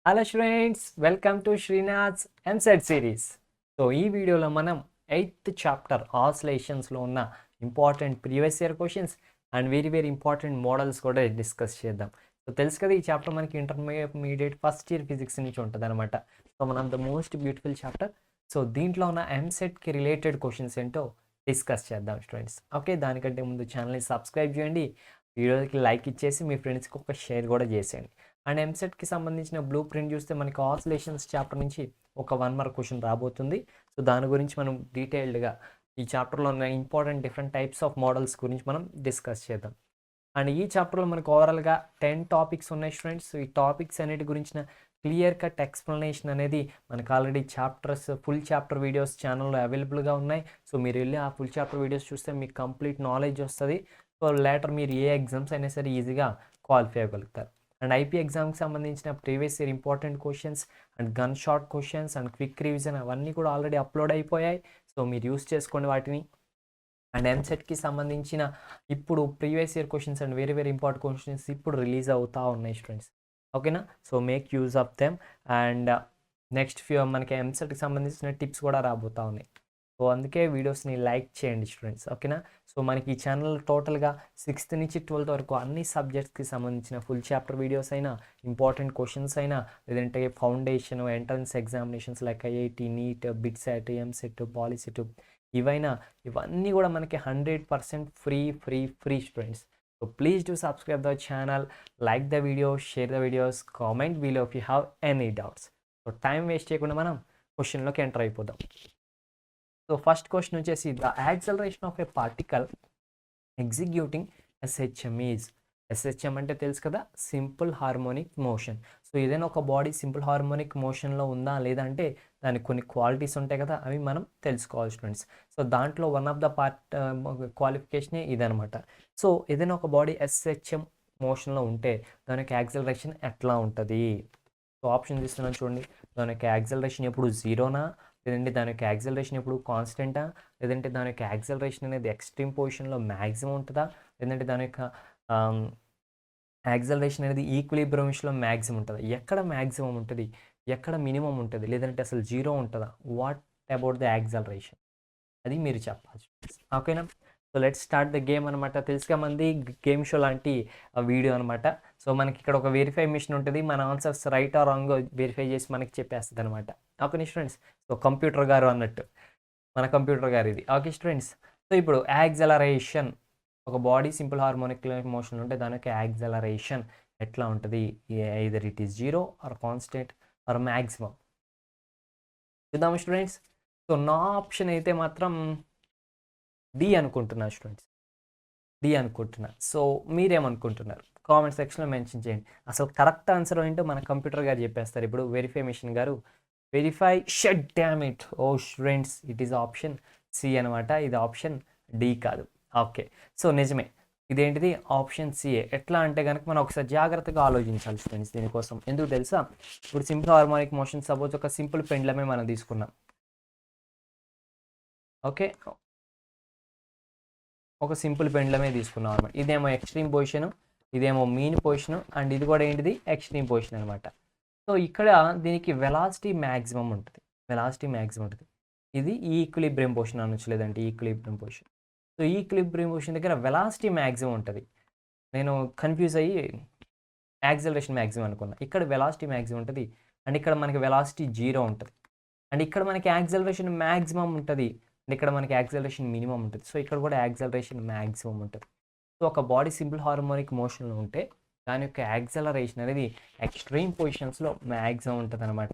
Hello students, welcome to Srinath's EAMCET series. So ఈ వీడియోలో మనం 8th చాప్టర్ ఆసిలేషన్స్లో ఉన్న important previous year questions and very important models కూడా డిస్కస్ చేద్దాం. సో తెలుసు కదా, ఈ చాప్టర్ మనకి ఇంటర్మీడియట్ ఫస్ట్ ఇయర్ ఫిజిక్స్ నుంచి ఉంటుంది అనమాట. సో మనం the most beautiful chapter. So దీంట్లో ఉన్న ఎంసెట్కి రిలేటెడ్ క్వశ్చన్స్ ఏంటో డిస్కస్ చేద్దాం స్టూడెంట్స్. ఓకే, దానికంటే ముందు ఛానల్ని సబ్స్క్రైబ్ చేయండి, వీడియోకి లైక్ ఇచ్చేసి మీ ఫ్రెండ్స్కి ఒక షేర్ కూడా చేసేయండి. అండ్ ఎంసెట్కి సంబంధించిన బ్లూ ప్రింట్ చూస్తే మనకి ఆసిలేషన్స్ చాప్టర్ నుంచి ఒక 1 మార్క్ క్వశ్చన్ రాబోతుంది. సో దాని గురించి మనం డీటెయిల్డ్గా ఈ చాప్టర్లో ఉన్న important different types of models గురించి మనం డిస్కస్ చేద్దాం. అండ్ ఈ చాప్టర్లో మనకు ఓవరాల్గా 10 టాపిక్స్ ఉన్నాయి స్టూడెంట్స్. సో ఈ టాపిక్స్ అన్నిటి గురించిన క్లియర్ కట్ ఎక్స్ప్లెనేషన్ అనేది మనకు ఆల్రెడీ ఫుల్ చాప్టర్ వీడియోస్ ఛానల్లో అవైలబుల్గా ఉన్నాయి. సో మీరు వెళ్ళి ఆ ఫుల్ చాప్టర్ వీడియోస్ చూస్తే మీకు కంప్లీట్ నాలెడ్జ్ వస్తుంది. సో లేటర్ మీరు ఏ ఎగ్జామ్స్ అయినా సరే ఈజీగా క్వాలిఫై అవ్వగలుగుతారు. అండ్ ఐపీ ఎగ్జామ్కి సంబంధించిన previous year important questions and gun shot questions and quick revision అవన్నీ కూడా ఆల్రెడీ అప్లోడ్ అయిపోయాయి. సో మీరు యూస్ చేసుకోండి వాటిని. అండ్ ఎంసెట్కి సంబంధించిన ఇప్పుడు previous year questions and very important questions ఇప్పుడు రిలీజ్ అవుతూ ఉన్నాయి స్టూడెంట్స్. ఓకేనా? So make use of them. And next మనకి ఎంసెట్కి సంబంధించిన టిప్స్ కూడా రాబోతూ ఉన్నాయి. సో అందుకే వీడియోస్ని లైక్ చేయండి స్టూడెంట్స్. ఓకేనా? సో మనకి ఈ ఛానల్ టోటల్గా 6th నుంచి 12th వరకు అన్ని సబ్జెక్ట్స్కి సంబంధించిన ఫుల్ చాప్టర్ వీడియోస్ అయినా, ఇంపార్టెంట్ క్వశ్చన్స్ అయినా, లేదంటే foundation, entrance examinations like IIT, NEET, BITSAT, EAMCET, POLYCET ఇవన్నీ కూడా మనకి 100% free students. So please do subscribe the channel, like the video, share the videos, comment below if you have any doubts. So time waste చేయకుండా మనం క్వశ్చన్లోకి enter అయిపోదాం. So first question వచ్చేసి, the acceleration of a particle executing SHM is. SHM అంటే తెలుసు కదా, simple harmonic motion. So ఏదైనా ఒక బాడీ సింపుల్ హార్మోనిక్ మోషన్లో ఉందా లేదా అంటే దానికి కొన్ని క్వాలిటీస్ ఉంటాయి కదా, అవి మనం తెలుసుకోవాలి స్టూడెంట్స్. సో దాంట్లో వన్ ఆఫ్ ద క్వాలిఫికేషనే ఇదనమాట. సో ఏదైనా ఒక బాడీ ఎస్హెచ్ఎం మోషన్లో ఉంటే దానికి యాక్సలరేషన్ ఎట్లా ఉంటుంది? సో ఆప్షన్ ఇస్తున్నాను చూడండి. దానికి యాక్సలరేషన్ ఎప్పుడు జీరోనా, లేదంటే దాని యొక్క యాక్సలరేషన్ ఎప్పుడు కాన్స్టెంటా, లేదంటే దాని యొక్క యాక్సలరేషన్ అనేది ఎక్స్ట్రీమ్ పొజిషన్లో మ్యాక్సిమం ఉంటుందా, లేదంటే దాని యొక్క యాక్సలరేషన్ అనేది ఈక్విలిబ్రియంలో మ్యాక్సిమం ఉంటుందా, ఎక్కడ మ్యాక్సిమం ఉంటుంది, ఎక్కడ మినిమం ఉంటుంది, లేదంటే అసలు జీరో ఉంటుందా? వాట్ అబౌట్ ద యాక్సలరేషన్, అది మీరు చెప్పాలి. ఓకేనా? So let's start the game అనమాట. తెలుసుగా మంది గేమ్ షో లాంటి వీడియో అనమాట. సో మనకి ఇక్కడ ఒక వెరిఫై మిషన్ ఉంటుంది, మన answers right are wrong verify చేసి మనకి చెప్పేస్తుంది అనమాట. Okay students? సో కంప్యూటర్ గారు అన్నట్టు మన కంప్యూటర్ గారు ఇది. Okay students? సో ఇప్పుడు యాక్సలరేషన్, ఒక బాడీ సింపుల్ హార్మోనిక్ మోషన్ ఉంటే దాని యొక్క యాక్సలరేషన్ ఎట్లా ఉంటుంది? Either it is zero or constant or maximum. చూద్దాం స్టూడెంట్స్. సో నా ఆప్షన్ అయితే మాత్రం డి అనుకుంటున్నా స్టూడెంట్స్, డి అనుకుంటున్నా. సో మీరేమనుకుంటున్నారు? కామెంట్ సెక్షన్లో మెన్షన్ చేయండి. అసలు కరెక్ట్ ఆన్సర్ ఏంటో మన కంప్యూటర్ గారు చెప్పేస్తారు. ఇప్పుడు వెరిఫై మిషన్ గారు వెరిఫై షట్ డ్యామ్ ఇట్. ఓ students, it is option C అనమాట, ఇది ఆప్షన్ డి కాదు. ఓకే, సో నిజమే, ఇదేంటిది ఆప్షన్ సిఏ. ఎట్లా అంటే కనుక మనం ఒకసారి జాగ్రత్తగా ఆలోచించాలి స్టూడెంట్స్ దీనికోసం. ఎందుకు తెలుసా? ఇప్పుడు సింపుల్ హార్మోనిక్ మోషన్, సపోజ్ ఒక సింపుల్ పెండ్లమే మనం తీసుకున్నాం. ఓకే, ఒక సింపుల్ పెండ్లమే తీసుకున్నాం అనమాట. ఇదేమో ఎక్స్ట్రీమ్ పొజిషన్, ఇదేమో మీన్ పొజిషన్, అండ్ ఇది కూడా ఏంటిది ఎక్స్ట్రీమ్ పొజిషన్ అనమాట. సో ఇక్కడ దీనికి వెలాసిటీ మ్యాక్సిమం ఉంటుంది, ఇది ఈక్విలిబ్రియం పొజిషన్ అనొచ్చు, లేదంటే equilibrium position. So equilibrium position దగ్గర వెలాసిటీ మ్యాక్సిమం ఉంటుంది. నేను కన్ఫ్యూజ్ అయ్యి యాక్సలరేషన్ మ్యాక్సిమం అనుకున్నా. ఇక్కడ వెలాసిటీ మ్యాక్సిమం ఉంటుంది, అండ్ ఇక్కడ మనకి వెలాసిటీ జీరో ఉంటుంది, అండ్ ఇక్కడ మనకి యాక్సలరేషన్ మ్యాక్సిమం ఉంటుంది, అండ్ ఇక్కడ మనకి యాక్సలరేషన్ మినిమం ఉంటుంది. సో ఇక్కడ కూడా యాక్సలరేషన్ మ్యాక్సిమం ఉంటుంది. సో ఒక బాడీ సింపుల్ హార్మోనిక్ మోషన్లో ఉంటే దాని యొక్క యాక్సలరేషన్ అనేది ఎక్స్ట్రీమ్ పొజిషన్స్లో మ్యాక్సిమం ఉంటుంది అనమాట.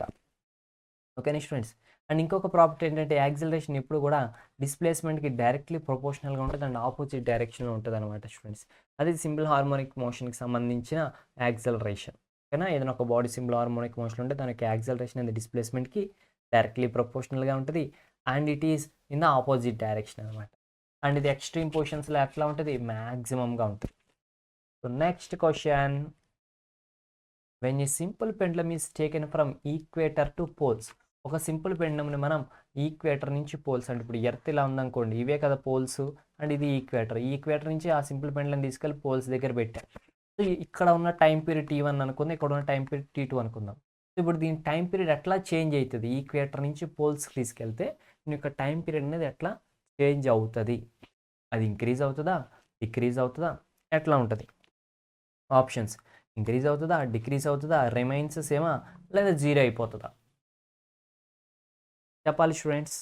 ఓకేనా స్టూడెంట్స్? అండ్ ఇంకొక ప్రాపర్టీ ఏంటంటే యాక్సలరేషన్ ఎప్పుడు కూడా డిస్ప్లేస్మెంట్కి డైరెక్ట్లీ ప్రొపోర్షనల్గా ఉంటుంది అండ్ ఆపోజిట్ డైరెక్షన్లో ఉంటుంది అనమాట స్టూడెంట్స్. అది సింపుల్ హార్మోనిక్ మోషన్కి సంబంధించిన యాక్సలరేషన్. ఓకేనా? ఏదైనా ఒక బాడీ సింపుల్ హార్మోనిక్ మోషన్ ఉంటే దానికి యాక్సలరేషన్ అనేది డిస్ప్లేస్మెంట్కి డైరెక్ట్లీ ప్రొపోర్షనల్గా ఉంటుంది and it is in the opposite direction అనమాట. అండ్ ఇది ఎక్స్ట్రీమ్ పొజిషన్స్లో ఎట్లా ఉంటుంది? మ్యాక్సిమంగా ఉంటుంది. So next question, when a simple pendulum is taken from equator to poles. ఒక సింపుల్ పెండ్లమ్ని మనం ఈక్వేటర్ నుంచి పోల్స్, అంటే ఇప్పుడు ఎర్త్ ఇలా ఉందనుకోండి, ఇవే కదా పోల్స్, అండ్ ఇది ఈక్వేటర్ నుంచి ఆ సింపుల్ పెండ్లం తీసుకెళ్ళి పోల్స్ దగ్గర పెట్టాం. సో ఇక్కడ ఉన్న టైం పీరియడ్ T1 అనుకుందాం, ఇక్కడ ఉన్న టైం పీరియడ్ T2 అనుకుందాం. ఇప్పుడు దీని టైం పీరియడ్ ఎట్లా చేంజ్ అవుతుంది, ఈక్వేటర్ నుంచి పోల్స్కి తీసుకెళ్తే దీని యొక్క టైం పీరియడ్ అనేది ఎట్లా చేంజ్ అవుతుంది, అది ఇంక్రీజ్ అవుతుందా డిక్రీజ్ అవుతుందా ఎట్లా ఉంటుంది? ఆప్షన్స్: ఇంక్రీజ్ అవుతుందా, డిక్రీజ్ అవుతుందా, రిమైన్స్ సేమా, లేదా జీరో అయిపోతుందా? చెప్పాలి students.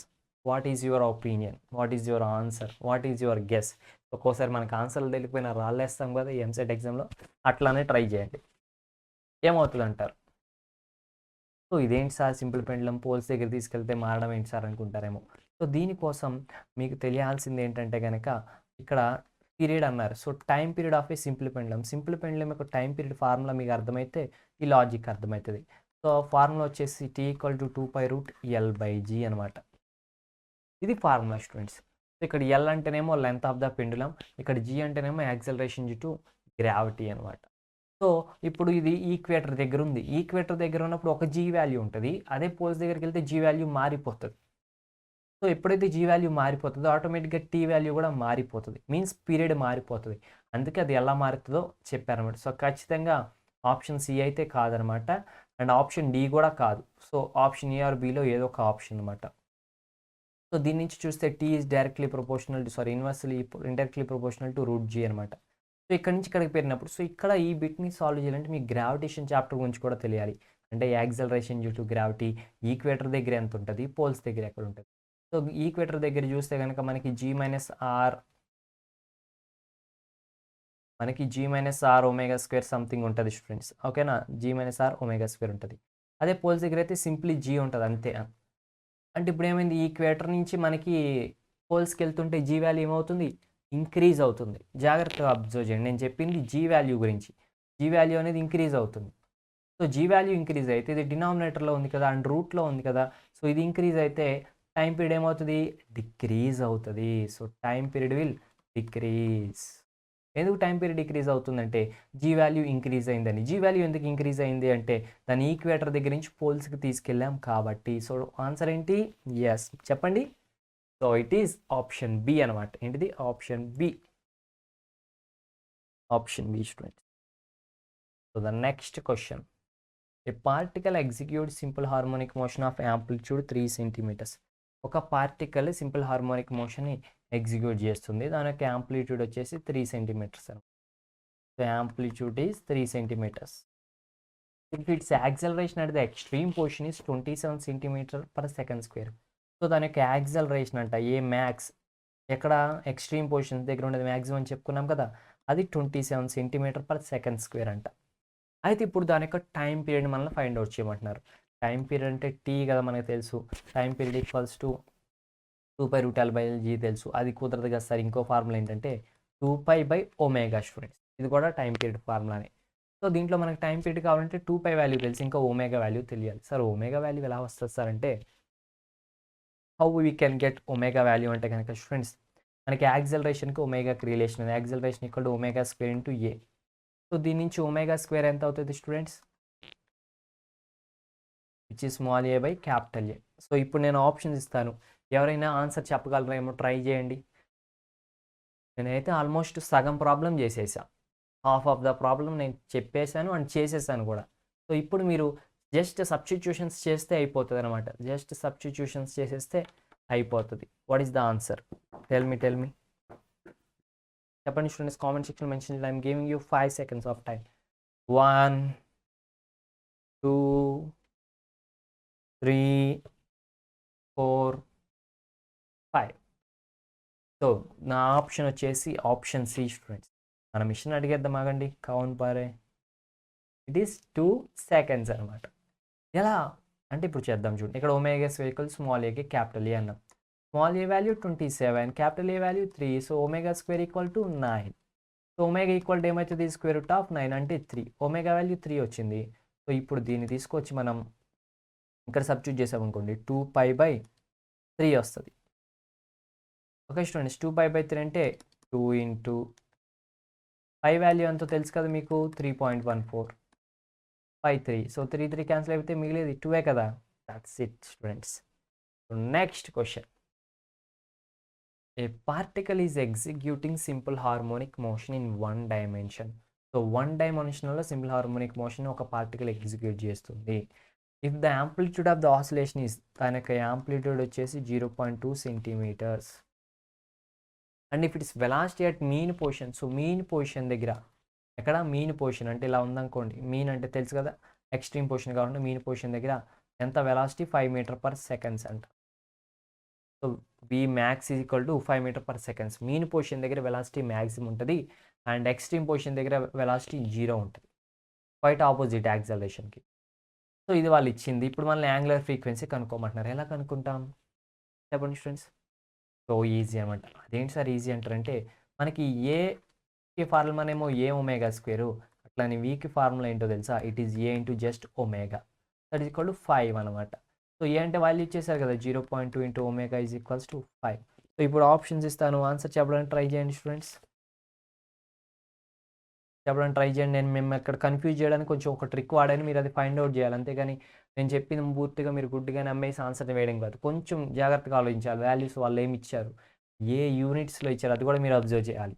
What is your opinion, what is your answer, what is your guess? ఒక్కోసారి మనకు ఆన్సర్లు తెలియకపోయినా రాళ్ళేస్తాం కదా ఈ ఎంసెట్ ఎగ్జామ్లో, అట్లానే ట్రై చేయండి. ఏమవుతుంది అంటారు? సో ఇదేంటి సార్, సింపుల్ పెండ్లం పోల్స్ దగ్గర తీసుకెళ్తే మారడం ఏంటి సార్ అనుకుంటారేమో. సో దీనికోసం మీకు తెలియాల్సింది ఏంటంటే కనుక ఇక్కడ పీరియడ్ అన్నారు. So time period of a simple pendulum యొక్క టైం పీరియడ్ ఫార్ములా మీకు అర్థమైతే ఈ లాజిక్ అర్థమవుతుంది. సో ఫార్ములా వచ్చేసి T = 2π√L/g అనమాట. ఇది ఫార్ములా స్టూడెంట్స్. సో ఇక్కడ L అంటేనేమో లెంత్ ఆఫ్ ద పెండులం, ఇక్కడ G అంటేనేమో యాక్సలరేషన్ డ్యూ టు గ్రావిటీ అనమాట. సో ఇప్పుడు ఇది ఈక్వేటర్ దగ్గర ఉంది. ఈక్వేటర్ దగ్గర ఉన్నప్పుడు ఒక G వాల్యూ ఉంటుంది, అదే పోల్స్ దగ్గరికి వెళ్తే G వాల్యూ మారిపోతుంది. సో ఎప్పుడైతే G వాల్యూ మారిపోతుందో ఆటోమేటిక్గా T వాల్యూ కూడా మారిపోతుంది, మీన్స్ పీరియడ్ మారిపోతుంది. అందుకే అది ఎలా మారుతుందో చెప్పారనమాట. సో ఖచ్చితంగా ఆప్షన్ సి అయితే కాదనమాట, అండ్ ఆప్షన్ డి కూడా కాదు. సో ఆప్షన్ ఏ ఆర్ బిలో ఏదో ఒక ఆప్షన్ అనమాట. సో దీని నుంచి చూస్తే T is inversely indirectly proportional to √G అనమాట. సో ఇక్కడ నుంచి ఇక్కడికి పెరిగినప్పుడు, సో ఇక్కడ ఈ బిట్ని సాల్వ్ చేయాలంటే మీకు గ్రావిటేషన్ చాప్టర్ గురించి కూడా తెలియాలి. అంటే acceleration due to gravity equator దగ్గర ఎంత ఉంటుంది, పోల్స్ దగ్గర ఎక్కడ ఉంటుంది. సో ఈక్వేటర్ దగ్గర చూస్తే కనుక మనకి G - R ω² సంథింగ్ ఉంటుంది స్టూడెంట్స్, ఓకేనా. G - R ω² ఉంటుంది. అదే పోల్స్ దగ్గర అయితే సింప్లీ G ఉంటుంది అంతే. అంటే ఇప్పుడు ఏమైంది, ఈక్వేటర్ నుంచి మనకి పోల్స్కి వెళ్తుంటే G వాల్యూ ఏమవుతుంది, ఇంక్రీజ్ అవుతుంది. జాగ్రత్తగా అబ్జర్వ్ చేయండి, నేను చెప్పింది G వాల్యూ గురించి. G వాల్యూ అనేది ఇంక్రీజ్ అవుతుంది. సో G వాల్యూ ఇంక్రీజ్ అయితే ఇది డినామినేటర్లో ఉంది కదా అండ్ రూట్లో ఉంది కదా, సో ఇది ఇంక్రీజ్ అయితే టైం పీరియడ్ ఏమవుతుంది, డిక్రీజ్ అవుతుంది. So time period will decrease. ఎందుకు టైం పీరియడ్ డిక్రీజ్ అవుతుందంటే G వాల్యూ ఇంక్రీజ్ అయిందని. G వాల్యూ ఎందుకు ఇంక్రీజ్ అయింది అంటే దాని ఈక్వేటర్ దగ్గర నుంచి పోల్స్కి తీసుకెళ్ళాం కాబట్టి. సో ఆన్సర్ ఏంటి, ఎస్ చెప్పండి. So it is option B అనమాట. ఏంటిది, option B. Option B student. So the next question. A particle execute simple harmonic motion of amplitude 3 centimetres. ఒక పార్టికల్ సింపుల్ హార్మోనిక్ మోషన్ని ఎగ్జిక్యూట్ చేస్తుంది, దాని యొక్క యాంప్లిట్యూడ్ వచ్చేసి 3 సెంటీమీటర్స్ అనమాట. So amplitude is 3 centimetres. If it's acceleration at the extreme position is 27 cm/s². So దాని యొక్క acceleration అంట ఏ మ్యాక్స్, ఎక్కడ ఎక్స్ట్రీమ్ పొజిషన్స్ దగ్గర ఉండేది మ్యాక్సిమం అని చెప్పుకున్నాం కదా, అది 27 cm/s² అంట. అయితే ఇప్పుడు దాని యొక్క టైం పీరియడ్ మనల్ని ఫైండ్ అవుట్ చేయమంటున్నారు. టైం పీరియడ్ అంటే T కదా మనకు తెలుసు, time period equals to 2π√L/g తెలుసు, అది కుదరదు కదా సార్. ఇంకో ఫార్ములా ఏంటంటే 2π/ω స్టూడెంట్స్, ఇది కూడా టైం పీరియడ్ ఫార్ములానే. సో దీంట్లో మనకు టైం పీరియడ్ కావాలంటే 2π వాల్యూ తెలుసు, ఇంకా ఒమేగా వాల్యూ తెలియాలి. సార్ ఒమేగా వాల్యూ ఎలా వస్తుంది సార్ అంటే, how we can get omega value అంటే కనుక స్టూడెంట్స్, మనకి యాక్సలరేషన్కి ఒమేగాకి రిలేషన్ ఉంది. Acceleration = ω² × a. సో దీని నుంచి ω² ఎంత అవుతుంది students, which is small a/A. So ఇప్పుడు నేను ఆప్షన్స్ ఇస్తాను, ఎవరైనా ఆన్సర్ చెప్పగలరేమో ట్రై చేయండి. నేనైతే ఆల్మోస్ట్ సగం ప్రాబ్లం చేసేసా, హాఫ్ ఆఫ్ ద ప్రాబ్లం నేను చెప్పేశాను అండ్ చేసేసాను కూడా. సో ఇప్పుడు మీరు జస్ట్ సబ్స్టిట్యూషన్స్ చేస్తే అయిపోతుంది అనమాట. జస్ట్ సబ్స్టిట్యూషన్స్ చేసేస్తే అయిపోతుంది. What is the answer, tell me చెప్పండి స్టూడెంట్స్. కామెంట్ సెక్షన్ మెన్షన్ చేయండి. I'm giving you 5 seconds of time. 1 2 3 4 5. So నా ఆప్షన్ వచ్చేసి ఆప్షన్ సి స్టూడెంట్స్. మన మిషన్ అడిగేద్దాం, ఆగండి. కౌంట్ పారే, ఇట్ ఈస్ 2 seconds అనమాట. ఎలా అంటే ఇప్పుడు చేద్దాం చూడండి. ఇక్కడ ω² స్మాల్ ఏకి క్యాపిటల్ ఏ అన్నాం. Small a value 27, capital A value 3. So ω² = 9. So omega equal ఏమవుతుంది, √9 అంటే 3. ఒమేగా వాల్యూ 3 వచ్చింది. సో ఇప్పుడు దీన్ని తీసుకొచ్చి మనం ఇక్కడ సబ్స్టిట్యూట్ చేసామనుకోండి, 2π/3 వస్తుంది. ఓకే స్టూడెంట్స్, 2π/3 అంటే 2 × π వాల్యూ ఎంతో తెలుసు కదా మీకు, 3.14/3. సో 3 క్యాన్సిల్ అయిపోతే మిగిలేది 2 కదా. That's it students. Next question. A particle is executing simple harmonic motion in 1 dimension. So 1 dimensionలో సింపుల్ హార్మోనిక్ మోషన్ ఒక పార్టికల్ ఎగ్జిక్యూట్ చేస్తుంది. If the amplitude of the oscillation is దాని యొక్క యాంప్లిట్యూడ్ వచ్చేసి 0.2 centimetres and if its velocity at mean position. So mean position దగ్గర ఎక్కడ mean position అంటే ఇలా ఉందనుకోండి, మీన్ అంటే తెలుసు కదా, ఎక్స్ట్రీమ్ పొజిషన్ కాకుండా మీన్ పొజిషన్ దగ్గర ఎంత వెలాసిటీ 5 మీటర్ పర్ సెకండ్స్ అంట. So v max is equal to 5 metre per seconds. Mean position దగ్గర వెలాసిటీ మ్యాక్సిమం ఉంటుంది అండ్ ఎక్స్ట్రీమ్ పొజిషన్ దగ్గర వెలాసిటీ 0 ఉంటుంది, క్వైట్ ఆపోజిట్ యాక్సలరేషన్కి. సో ఇది వాళ్ళు ఇచ్చింది. ఇప్పుడు మనల్ని యాంగులర్ ఫ్రీక్వెన్సీ కనుక్కోమంటున్నారు. ఎలా కనుక్కుంటాం చెప్పండి స్టూడెంట్స్? సో ఈజీ అనమాట. అదేంటి సార్ ఈజీ అంటారంటే, మనకి ఏకి ఫార్ములానేమో ఏ ఒమేగా స్క్వేరు, అట్లానే వీకి ఫార్ములా ఏంటో తెలుసా? It is A into just omega, that is equal to 5 అనమాట. సో ఏ అంటే వాల్యూ ఇచ్చేసారు కదా, 0.2 into omega is equals to 5. So ఇప్పుడు ఆప్షన్స్ ఇస్తాను, ఆన్సర్ చెప్పడానికి ట్రై చేయండి స్టూడెంట్స్, చెప్పడానికి ట్రై చేయండి. నేను మేము ఇక్కడ కన్ఫ్యూజ్ చేయడానికి కొంచెం ఒక ట్రిక్ వాడాను, మీరు అది ఫైండ్ అవుట్ చేయాలి. అంతేగాని నేను చెప్పింది పూర్తిగా మీరు గుడ్డిగా నమ్మేసి ఆన్సర్ని వేయడం కాదు. కొంచెం జాగ్రత్తగా ఆలోచించాలి. వాల్యూస్ వాళ్ళు ఏమి ఇచ్చారు, ఏ యూనిట్స్లో ఇచ్చారు, అది కూడా మీరు అబ్జర్వ్ చేయాలి.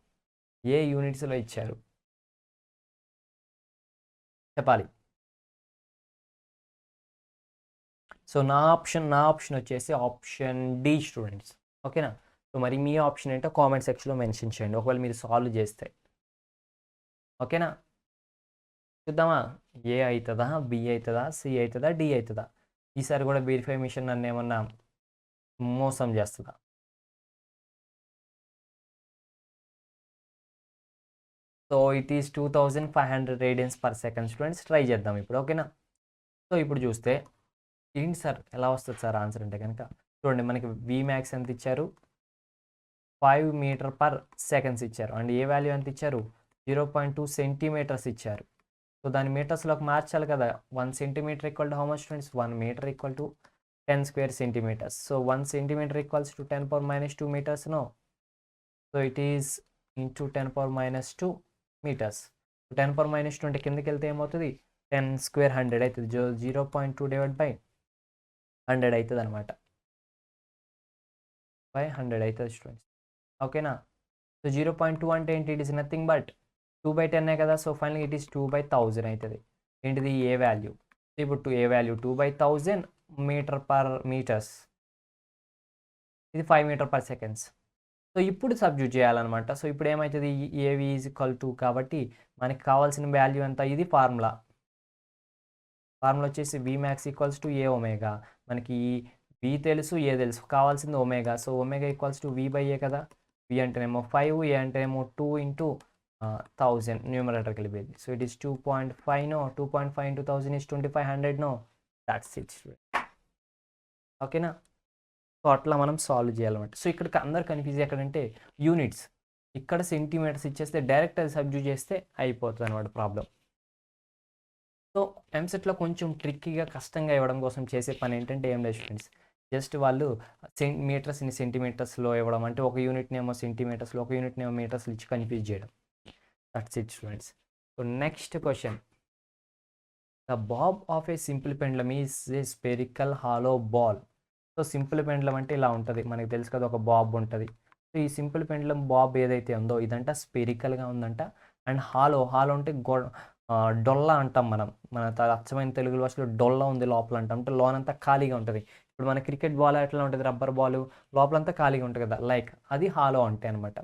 ఏ యూనిట్స్లో ఇచ్చారు చెప్పాలి. సో నా ఆప్షన్ వచ్చేసి ఆప్షన్ డి స్టూడెంట్స్, ఓకేనా? సో మరి మీ ఆప్షన్ ఏంటో కామెంట్ సెక్షన్లో మెన్షన్ చేయండి ఒకవేళ మీరు సాల్వ్ చేస్తే, ఓకేనా? చూద్దామా, ఏ అవుతుందా, బి అవుతుందా, సి అవుతుందా, డి అవుతుందా? ఈసారి కూడా వెరిఫై మిషన్ నన్ను ఏమన్నా మోసం చేస్తుందా? So it is 2500 radians per second students. Try చేద్దాం ఇప్పుడు, ఓకేనా? సో ఇప్పుడు చూస్తే ఏంటి సార్ ఎలా వస్తుంది సార్ ఆన్సర్ అంటే కనుక, చూడండి మనకి వి మ్యాక్స్ ఎంత ఇచ్చారు, 5 మీటర్ పర్ సెకండ్స్ ఇచ్చారు అండ్ ఏ వాల్యూ ఎంత ఇచ్చారు, 0.2 సెంటీమీటర్స్ ఇచ్చారు. సో దాన్ని మీటర్స్లోకి మార్చాలి కదా. 1 centimetre equal to how much students, 1 metre equal to 10 square centimetres. So 1 centimetre equals to 10⁻² metres no. So it is into 10⁻² metres. 10⁻² అంటే కిందకి వెళ్తే ఏమవుతుంది, 10 స్క్వేర్ 100 అవుతుంది. 0.2 డివైడ్ బై 100 అవుతుంది అనమాట, బై 100 అవుతుంది స్టూడెంట్స్, ఓకేనా? సో 0.2 అంటే ఏంటి, ఇట్ ఈస్ నథింగ్ బట్ 2/10 కదా. సో ఫైనల్ ఇట్ ఈస్ 2/1000 అవుతుంది. ఏంటిది ఏ వాల్యూ, ఇప్పుడు ఏ వాల్యూ 2/1000 మీటర్ పర్ మీటర్స్, ఇది 5 మీటర్ పర్ సెకండ్స్. సో ఇప్పుడు సబ్స్టిట్యూట్ చేయాలన్నమాట. సో ఇప్పుడు ఏమవుతుంది, ఏవి ఈజ్ ఈక్వల్ టు కాబట్టి మనకి కావాల్సిన వాల్యూ ఎంత, ఇది ఫార్ములా వచ్చేసి v max equals to a omega. మనకి వి తెలుసు, ఏ తెలుసు, కావాల్సింది omega. So omega equals to v by a కదా. వి అంటేనేమో 5, ఏ అంటేనేమో 2 ఇంటూ 1000 న్యూమరేటర్కి వెళ్ళిపోయింది. So it is 2.5 no, 2.5 into 1000 is 2500 no, that's it. ఓకేనా? సో అట్లా మనం సాల్వ్ చేయాలన్నమాట. సో ఇక్కడ అందరు కన్ఫ్యూజ్ ఎక్కడంటే యూనిట్స్, ఇక్కడ సెంటీమీటర్స్ ఇచ్చేస్తే డైరెక్ట్ అది సబ్స్టిట్యూట్ చేస్తే అయిపోతుంది అనమాట ప్రాబ్లం. సో ఎంసెట్లో కొంచెం ట్రిక్కీగా కష్టంగా ఇవ్వడం కోసం చేసే పని ఏంటంటే ఏం లేదు స్టూడెంట్స్, జస్ట్ వాళ్ళు మీటర్స్ని సెంటీమీటర్స్లో ఇవ్వడం, అంటే ఒక యూనిట్ని ఏమో సెంటీమీటర్స్లో, ఒక యూనిట్ని ఏమో మీటర్స్లో ఇచ్చి కన్ఫ్యూజ్ చేయడం. That's it students. So next question, the bob of a simple pendulum is a spherical hollow ball. So simple pendulum అంటే ఇలా ఉంటుంది, మనకి తెలుసు కదా, ఒక బాబ్ ఉంటుంది. సో ఈ సింపుల్ పెండ్లమ్ బాబ్ ఏదైతే ఉందో ఇదంట స్పెరికల్గా ఉందంట. అండ్ హాలో అంటే డొల్ల అంటాం మనం, మన అచ్చమైన తెలుగు భాషలో డొల్ల ఉంది లోపల అంటాం, అంటే లోనంతా ఖాళీగా ఉంటుంది. ఇప్పుడు మన క్రికెట్ బాల్ ఎట్లా ఉంటుంది, రబ్బర్ బాల్ లోపలంతా ఖాళీగా ఉంటుంది కదా, లైక్ అది హాలో అంటే అనమాట.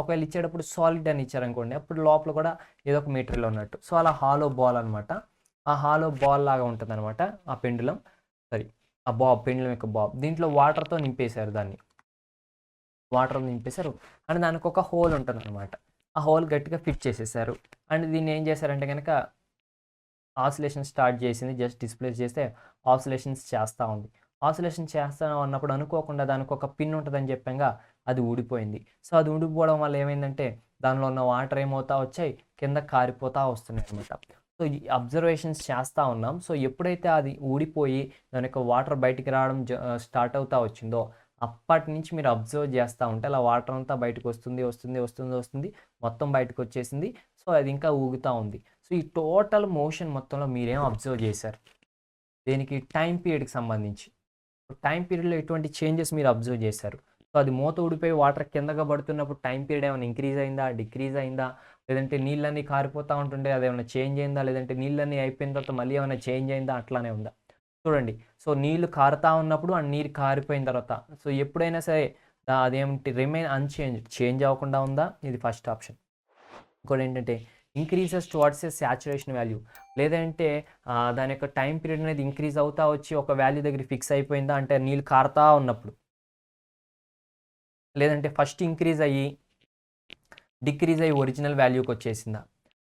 ఒకవేళ ఇచ్చేటప్పుడు సాలిడ్ అని ఇచ్చారనుకోండి, అప్పుడు లోపల కూడా ఏదో ఒక మెటీరియల్ ఉన్నట్టు. సో అలా హాలో బాల్ అనమాట. ఆ హాలో బాల్ లాగా ఉంటుంది అనమాట ఆ పెండులం, ఆ పెండులం యొక్క బాబ్. దీంట్లో వాటర్తో నింపేశారు, దాన్ని వాటర్ నింపేశారు అండ్ దానికి ఒక హోల్ ఉంటుంది అనమాట. ఆ హోల్ గట్టిగా ఫిట్ చేసేసారు అండ్ దీన్ని ఏం చేశారంటే కనుక ఆసిలేషన్ స్టార్ట్ చేసింది. జస్ట్ డిస్ప్లేస్ చేస్తే ఆసిలేషన్స్ చేస్తూ ఉంది. ఆసిలేషన్ చేస్తూ ఉన్నప్పుడు అనుకోకుండా దానికి ఒక పిన్ ఉంటుందని చెప్పాక అది ఊడిపోయింది. సో అది ఊడిపోవడం వల్ల ఏమైందంటే దానిలో ఉన్న వాటర్ ఏమవుతా వచ్చాయి, కింద కారిపోతూ వస్తున్నాయి అనమాట. సో ఈ అబ్జర్వేషన్స్ చేస్తూ ఉన్నాం. సో ఎప్పుడైతే అది ఊడిపోయి దాని యొక్క వాటర్ బయటికి రావడం స్టార్ట్ అవుతూ వచ్చిందో అప్పటి నుంచి మీరు అబ్జర్వ్ చేస్తూ ఉంటే అలా వాటర్ అంతా బయటకు వస్తుంది మొత్తం బయటకు వచ్చేసింది. సో అది ఇంకా ఊగుతూ ఉంది. సో ఈ టోటల్ మోషన్ మొత్తంలో మీరేం అబ్జర్వ్ చేశారు, దేనికి టైం పీరియడ్కి సంబంధించి టైం పీరియడ్లో ఎటువంటి చేంజెస్ మీరు అబ్జర్వ్ చేశారు. సో అది మూత ఊడిపోయి వాటర్ కిందగా పడుతున్నప్పుడు టైం పీరియడ్ ఏమైనా ఇంక్రీజ్ అయిందా, డిక్రీజ్ అయిందా, లేదంటే నీళ్ళన్నీ కారిపోతూ ఉంటుండే అదేమైనా చేంజ్ అయిందా, లేదంటే నీళ్ళన్నీ అయిపోయిన తర్వాత మళ్ళీ ఏమైనా చేంజ్ అయిందా, అట్లానే ఉందా. చూడండి. సో, నీళ్లు కారుతా ఉన్నప్పుడు ఆ నీరు కారిపోయిన తర్వాత సో, ఎప్పుడైనా సరే అదేమిటి రిమైన్ చేంజ్ అవ్వకుండా ఉందా? ఇది ఫస్ట్ ఆప్షన్. ఇంకోటేంటంటే ఇంక్రీజెస్ టువర్డ్స్ ఎ సాచురేషన్ వాల్యూ. లేదంటే దాని యొక్క టైం పీరియడ్ అనేది ఇంక్రీజ్ అవుతా వచ్చి ఒక వాల్యూ దగ్గర ఫిక్స్ అయిపోయిందా? అంటే నీళ్ళు కారుతా ఉన్నప్పుడు. లేదంటే ఫస్ట్ ఇంక్రీజ్ అయ్యి డిక్రీజ్ అయ్యి ఒరిజినల్ వాల్యూకి వచ్చేసిందా?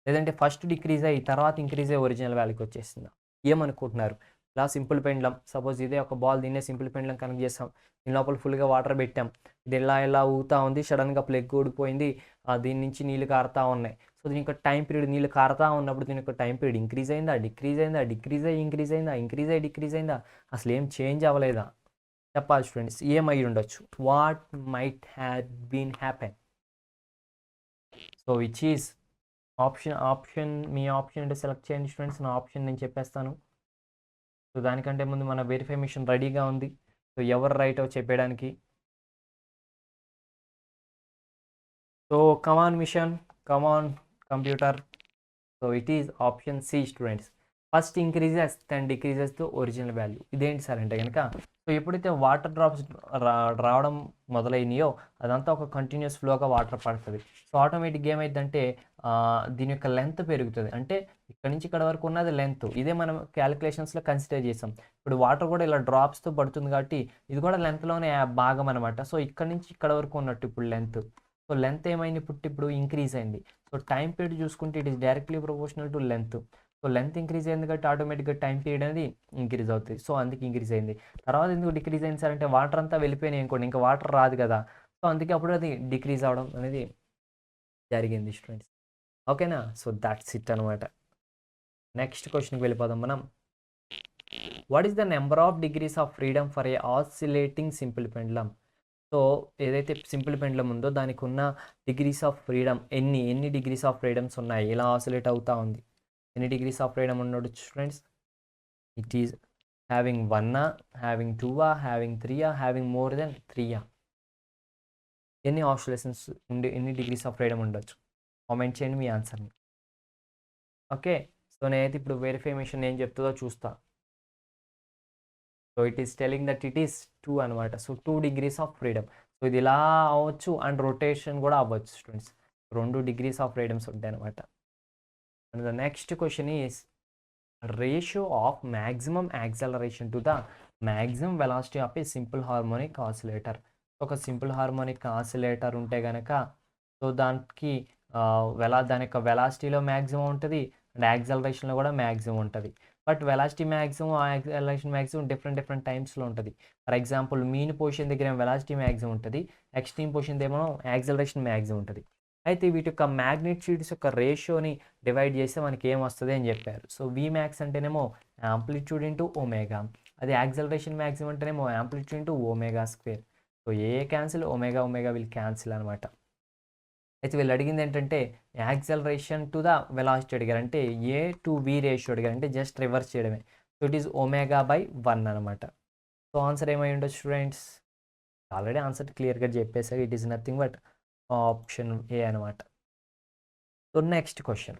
లేదంటే ఫస్ట్ డిక్రీజ్ అయ్యి తర్వాత ఇంక్రీజ్ అయ్యి ఒరిజినల్ వాల్యూకి వచ్చేసిందా? ఏమనుకుంటున్నారు? ఇలా సింపుల్ పెండ్లం సపోజ్ ఇదే ఒక బాల్ దీన్నే సింపుల్ పెండ్లం కనెక్ట్ చేసాం. దీని లోపల ఫుల్గా వాటర్ పెట్టాం. ఇది ఇలా ఊగుతా ఉంది. సడన్గా ప్లగ్ ఊడిపోయింది. దీని నుంచి నీళ్ళు కారుతా ఉన్నాయి. సో దీని యొక్క టైం పీరియడ్ నీళ్ళు కారుతా ఉన్నప్పుడు దీని యొక్క టైం పీరియడ్ ఇంక్రీజ్ అయిందా? డిక్రీజ్ అయిందా? డిక్రీజ్ అయ్యి ఇంక్రీజ్ అయిందా? ఇంక్రీజ్ అయ్యి డిక్రీజ్ అయిందా? అసలు ఏం చేంజ్ అవ్వలేదా? చెప్పాలి స్టూడెంట్స్. ఏమై ఉండొచ్చు? What might have been happen? So which is option మీ ఆప్షన్ అంటే సెలెక్ట్ చేయండి స్టూడెంట్స్. నా ఆప్షన్ నేను చెప్పేస్తాను. సో దానికంటే ముందు మన వెరిఫై మిషన్ రెడీగా ఉంది. సో ఎవరు రైటో చెప్పేయడానికి. So come on machine, come on computer. So it is option C students. First increases then decreases to original value. ఇదేంటి సార్ అంటే కనుక సో ఎప్పుడైతే వాటర్ డ్రాప్స్ రావడం మొదలైనయో అదంతా ఒక కంటిన్యూస్ ఫ్లోగా వాటర్ పడుతుంది. సో ఆటోమేటిక్గా ఏమైందంటే దీని యొక్క లెంత్ పెరుగుతుంది. అంటే ఇక్కడ నుంచి ఇక్కడ వరకు ఉన్నది లెంత్. ఇదే మనం క్యాలిక్యులేషన్స్లో కన్సిడర్ చేసాం. ఇప్పుడు వాటర్ కూడా ఇలా డ్రాప్స్తో పడుతుంది కాబట్టి ఇది కూడా లెంత్లోనే భాగం అనమాట. సో ఇక్కడ నుంచి ఇక్కడ వరకు ఉన్నట్టు ఇప్పుడు లెంత్. సో లెంత్ ఏమైంది ఇప్పుడు ఇంక్రీజ్ అయింది. సో టైం పీరియడ్ చూసుకుంటే it is directly proportional to length. So length increase అయింది కాబట్టి ఆటోమేటిక్గా టైం పీరియడ్ అనేది ఇంక్రీజ్ అవుతుంది. సో అందుకే ఇంక్రీజ్ అయింది. తర్వాత ఎందుకు డిక్రీజ్ అయింది సార్ అంటే వాటర్ అంతా వెళ్ళిపోయినాయి అనుకోండి, ఇంకా వాటర్ రాదు కదా. సో అందుకే అప్పుడు అది డిక్రీజ్ అవ్వడం అనేది జరిగింది స్టూడెంట్స్. ఓకేనా? సో దాట్స్ ఇట్ అనమాట. నెక్స్ట్ క్వశ్చన్కి వెళ్ళిపోదాం మనం. What is the number of degrees of freedom for a oscillating simple pendulum? So ఏదైతే సింపుల్ పెండ్లం ఉందో దానికి ఉన్న డిగ్రీస్ ఆఫ్ ఫ్రీడమ్ ఎన్ని డిగ్రీస్ ఆఫ్ ఫ్రీడమ్స్ ఉన్నాయి, ఇలా ఆసిలేట్ అవుతా ఉంది. ఎన్ని డిగ్రీస్ ఆఫ్ ఫ్రీడమ్ ఉండొచ్చు students? It is having 1, having 2, having 3, having more than 3. ఎన్ని ఆసిలేషన్స్ ఎన్ని డిగ్రీస్ ఆఫ్ ఫ్రీడమ్ ఉండొచ్చు? కామెంట్ చేయండి మీ ఆన్సర్ని. ఓకే, సో నేనైతే ఇప్పుడు వెరిఫై మిషన్ ఏం చెప్తుందో చూస్తా. So it is telling that it is 2 అనమాట. So 2 degrees of freedom. So ఇది ఇలా అవ్వచ్చు అండ్ రొటేషన్ కూడా అవ్వచ్చు స్టూడెంట్స్. 2 డిగ్రీస్ ఆఫ్ ఫ్రీడమ్స్ ఉంటాయి అనమాట. And the next question is ratio of maximum acceleration to the maximum velocity of a simple harmonic oscillator. ఒక simple harmonic oscillator ఉంటే కనుక సో దానికి దాని యొక్క వెలాసిటీలో మ్యాక్సిమం ఉంటుంది అండ్ యాక్సలరేషన్లో కూడా మ్యాక్సిమం ఉంటుంది. But velocity maximum acceleration maximum different టైమ్స్లో ఉంటుంది. ఫర్ ఎగ్జాంపుల్ మీన్ పొజిషన్ దగ్గర వెలాసిటీ మ్యాక్సిమం ఉంటుంది, ఎక్స్ట్రీమ్ పొజిషన్ ఏమో యాక్సలరేషన్ మ్యాక్సిమం ఉంటుంది. అయితే వీటి యొక్క మ్యాగ్నిట్యూడ్స్ యొక్క రేషియోని డివైడ్ చేస్తే మనకి ఏమొస్తుంది అని చెప్పారు. సో Vmax అంటేనేమో యాంప్లిట్యూడ్ ఇంటూ ఒమేగా, అది యాక్సలరేషన్ మ్యాక్సిమం అంటేనేమో amplitude into omega square. So A cancel, omega will cancel అనమాట. అయితే వీళ్ళు అడిగింది ఏంటంటే యాక్సలరేషన్ టు ద వెలాసిటీ అడిగారు, అంటే A to V రేషియో అడిగారు, అంటే జస్ట్ రివర్స్ చేయడమే. సో ఇట్ ఈస్ ఒమేగా/1 అనమాట. సో ఆన్సర్ ఏమై ఉండొచ్చు స్టూడెంట్స్? ఆల్రెడీ ఆన్సర్ క్లియర్గా చెప్పేసారు. It is nothing but option A అనమాట. So next question.